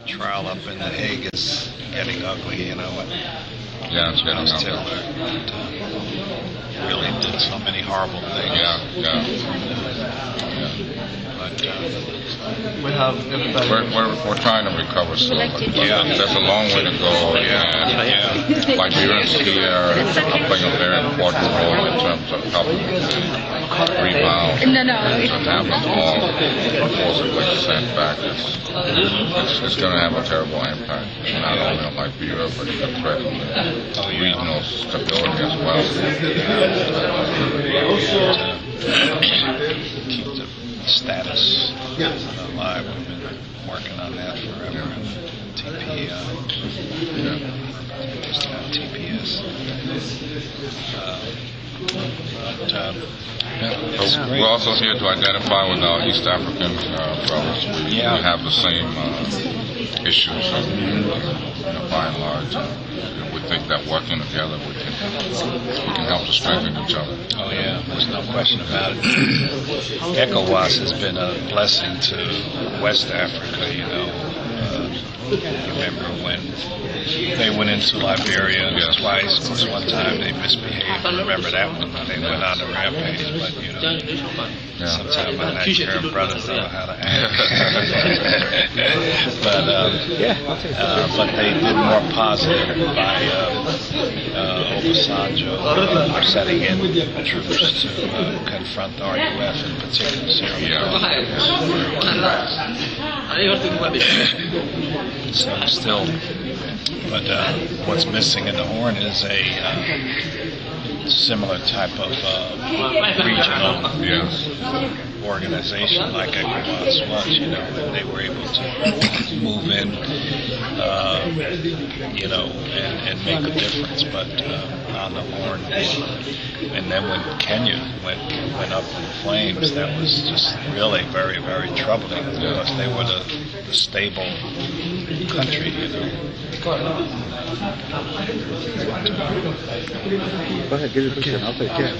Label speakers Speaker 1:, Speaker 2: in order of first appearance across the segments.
Speaker 1: trial up in The Hague is getting ugly, you know.
Speaker 2: Yeah, it's getting ugly.
Speaker 1: Taylor really did so many horrible things.
Speaker 2: Yeah.
Speaker 1: But
Speaker 3: we have everybody.
Speaker 2: We're trying to recover slowly. There's a long way to go, and Liberians here are playing a very important role in terms of helping rebound. And having all forcibly sent back. It's going to have a terrible impact, not only on Liberia, but it could threaten regional stability as well.
Speaker 1: Keep the status alive. We've been working on that forever. TPS.
Speaker 2: We're also here to identify with our East African brothers. We have the same issues, by and large. We think that working together, we can help to strengthen each other.
Speaker 1: Oh yeah, there's no question about it. ECOWAS has been a blessing to West Africa, you know. Remember when they went into Liberia twice, because one time they misbehaved. Remember that one? They went on a rampage, but you know, sometimes my Nigerian brothers don't know how to act. But they did more positive by Obasanjo setting in troops to confront the RUF in particular Syria. So still, but what's missing in the Horn is a similar type of regional organization like ECOWAS was, you know, and they were able to move in, you know, and make a difference. But on the Horn, and then when Kenya went up in flames, that was just really very, very troubling because they were the stable country, you know.
Speaker 3: Go ahead, give your question. I'll take care.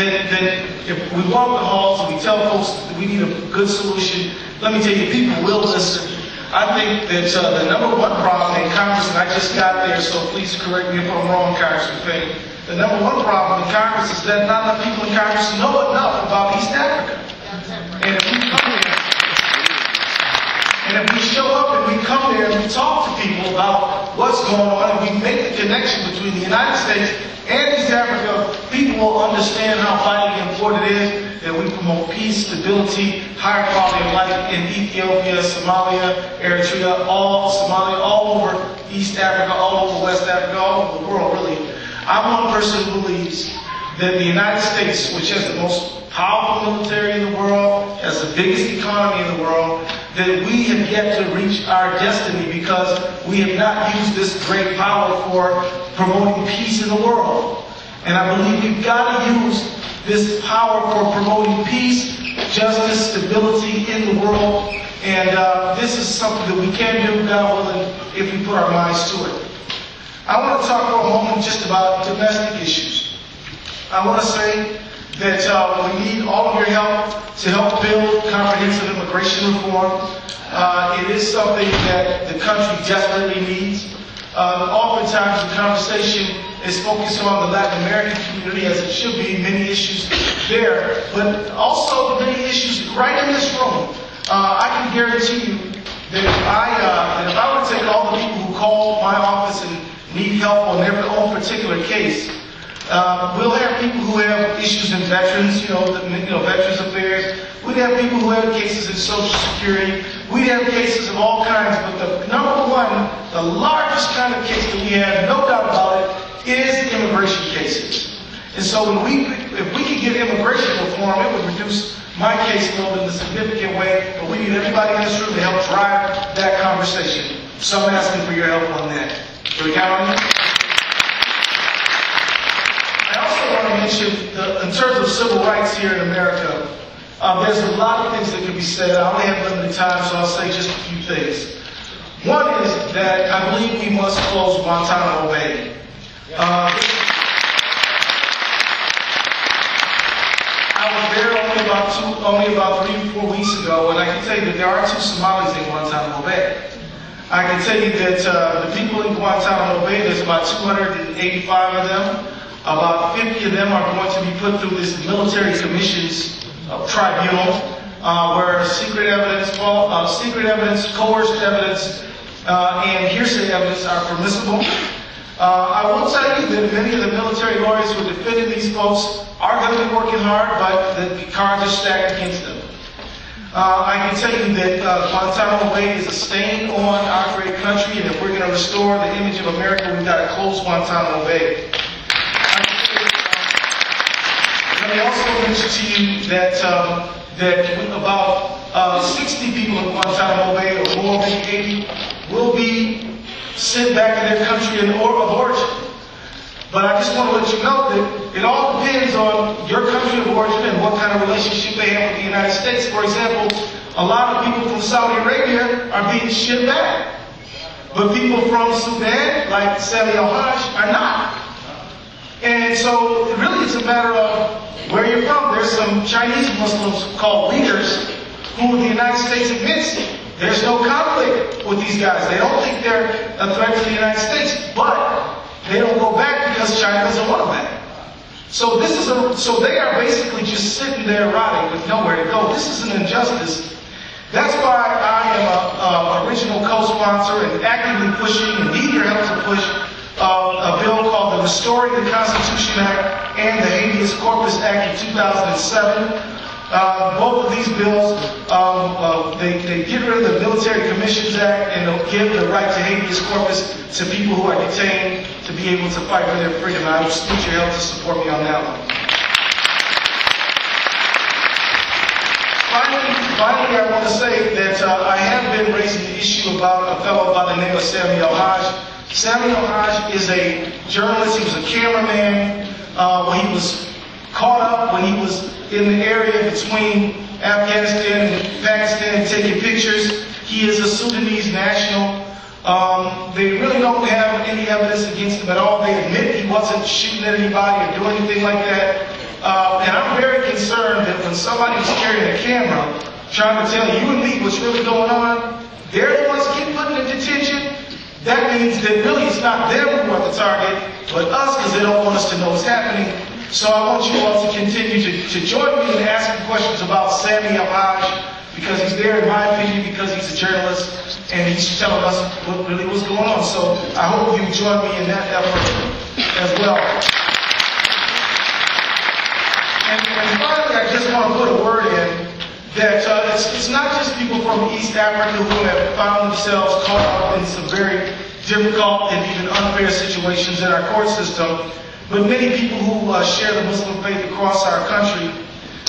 Speaker 4: Then if we walk the halls and we tell folks that we need a good solution, let me tell you, people will listen. I think that the number one problem in Congress, and I just got there, so please correct me if I'm wrong, Congressman Fay. The number one problem in Congress is that not enough people in Congress know enough about East Africa. And if we come here, and if we show up and we come there and we talk to people about what's going on, and we make the connection between the United States and East Africa, people will understand how vitally important it is that we promote peace, stability, higher quality of life in Ethiopia, Somalia, Eritrea, all over East Africa, all over West Africa, all over the world, really. I'm one person who believes that the United States, which has the most powerful military in the world, has the biggest economy in the world, that we have yet to reach our destiny because we have not used this great power for promoting peace in the world. And I believe we've got to use this power for promoting peace, justice, stability in the world. And this is something that we can do, God willing, if we put our minds to it. I want to talk for a moment just about domestic issues. I want to say that we need all of your help to help build comprehensive immigration reform. It is something that the country desperately needs. Oftentimes the conversation is focused on the Latin American community, as it should be, many issues there, but also many issues right in this room. I can guarantee you that if I were to take all the people who call my office and need help on their own particular case, we'll have people who have issues in veterans, veterans affairs. We'd have people who have cases in Social Security. We'd have cases of all kinds. But the number one, the largest kind of case that we have, no doubt about it, is immigration cases. And so if we could get immigration reform, it would reduce my caseload in a significant way. But we need everybody in this room to help drive that conversation. So I'm asking for your help on that. Can we count on you? I also want to mention, in terms of civil rights here in America, there's a lot of things that can be said. I only have limited time, so I'll say just a few things. One is that I believe we must close Guantanamo Bay. only about 3 or 4 weeks ago, and I can tell you that there are 2 Somalis in Guantanamo Bay. I can tell you that the people in Guantanamo Bay, there's about 285 of them. About 50 of them are going to be put through this military commissions tribunal, where secret evidence, coerced evidence, and hearsay evidence are permissible. I will tell you that many of the military lawyers who are defending these folks are going to be working hard, but the cards are stacked against them. I can tell you that Guantanamo Bay is a stain on our great country, and if we're going to restore the image of America, we've got to close Guantanamo Bay. Let me also mention to you that about 60 people in Guantanamo Bay, or more, maybe 80, will be sent back to their country of origin. But I just want to let you know that it all depends on your country of origin and what kind of relationship they have with the United States. For example, a lot of people from Saudi Arabia are being shipped back. But people from Sudan, like Sami al-Hajj, are not. And so it really is a matter of where you're from. There's some Chinese Muslims called leaders who the United States admits there's no conflict with these guys. They don't think they're a threat to the United States, but they don't go back because China doesn't want them back. So so they are basically just sitting there rotting with nowhere to go. This is an injustice. That's why I am an original co-sponsor and actively pushing and need your help to push a bill called the Restoring the Constitution Act and the Habeas Corpus Act of 2007. Both of these bills, they get rid of the Military Commissions Act and they'll give the right to habeas corpus to people who are detained to be able to fight for their freedom. I would need your help to support me on that one. Finally, I want to say that I have been raising the issue about a fellow by the name of Sami al-Hajj. Sami al-Hajj is a journalist. He was a cameraman when he was caught up, when he was in the area between Afghanistan and Pakistan taking pictures. He is a Sudanese national. They really don't have any evidence against him at all. They admit he wasn't shooting at anybody or doing anything like that. And I'm very concerned that when somebody's carrying a camera, trying to tell you and me what's really going on, they're the ones getting put in detention. That means that really it's not them who are the target, but us, because they don't want us to know what's happening. So I want you all to continue to join me in asking questions about Sami al-Hajj, because he's there, in my opinion, because he's a journalist, and he's telling us what really was going on. So I hope you join me in that effort as well. And finally, I just want to put a word in that it's not just people from East Africa who have found themselves caught up in some very difficult and even unfair situations in our court system, but many people who share the Muslim faith across our country.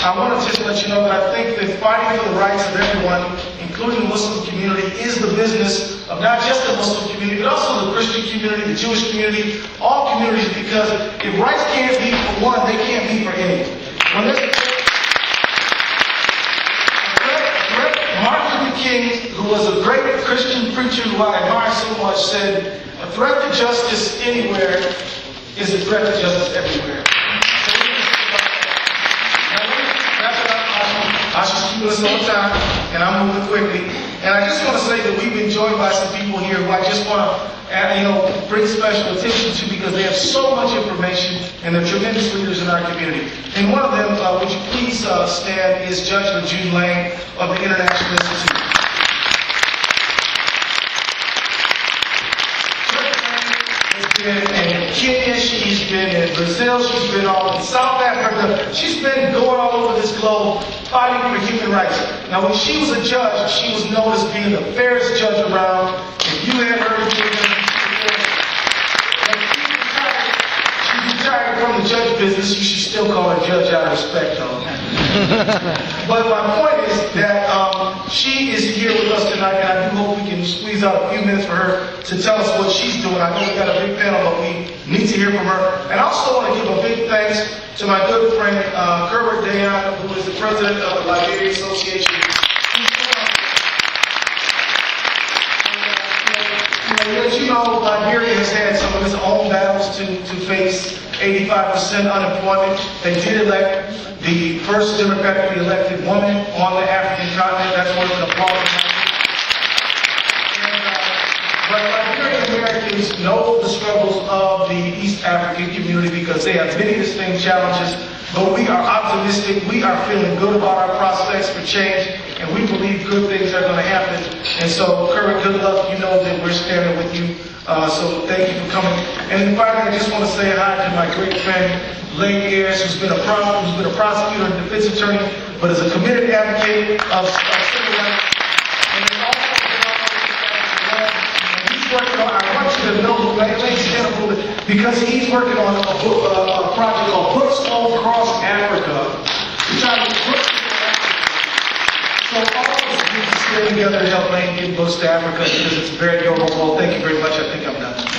Speaker 4: I want to just let you know that I think that fighting for the rights of everyone, including the Muslim community, is the business of not just the Muslim community, but also the Christian community, the Jewish community, all communities, because if rights can't be for one, they can't be for any. When there's Martin Luther King, who was a great Christian preacher who I admire so much, said, "A threat to justice anywhere is a threat to justice everywhere." I should keep us on time, and I'm moving quickly. And I just want to say that we've been joined by some people here who I just want to, bring special attention to, because they have so much information and they're tremendous leaders in our community. And one of them, would you please stand, is Judge LaJune Lang of the International Institute. Been in Kenya, she's been in Brazil, she's been all in South Africa, she's been going all over this globe fighting for human rights. Now when she was a judge, she was known as being the fairest judge around. If you had heard of she's retired from the judge business, you should still call her judge out of respect though. But my point is that she is here with us tonight, and I do hope we can squeeze out a few minutes for her to tell us what she's doing. I know we got a big panel, but we need to hear from her. And I also want to give a big thanks to my good friend, KERPER, who is the president of the Liberia Association. As you know, Liberia has had some of its own battles challenge to face 85% unemployment. They did elect the first democratically elected woman on the African continent. That's worth an applause. But Liberian Americans know the struggles of the East African community because they have many distinct challenges. But we are optimistic. We are feeling good about our prospects for change, and we believe good things are going to happen. And so, Kermit, good luck. You know that we're standing with you. So thank you for coming. And then finally, I just want to say hi to my great friend, Lane Ayers, who's been a prosecutor and defense attorney, but is a committed advocate of civil rights. And is also he's working on, I want you to know, because he's working on a project called Books All Across Africa. He's trying to put so all of us need to stay together to help Lane get books to Africa because it's a very noble goal. Thank you very much. I think I'm done.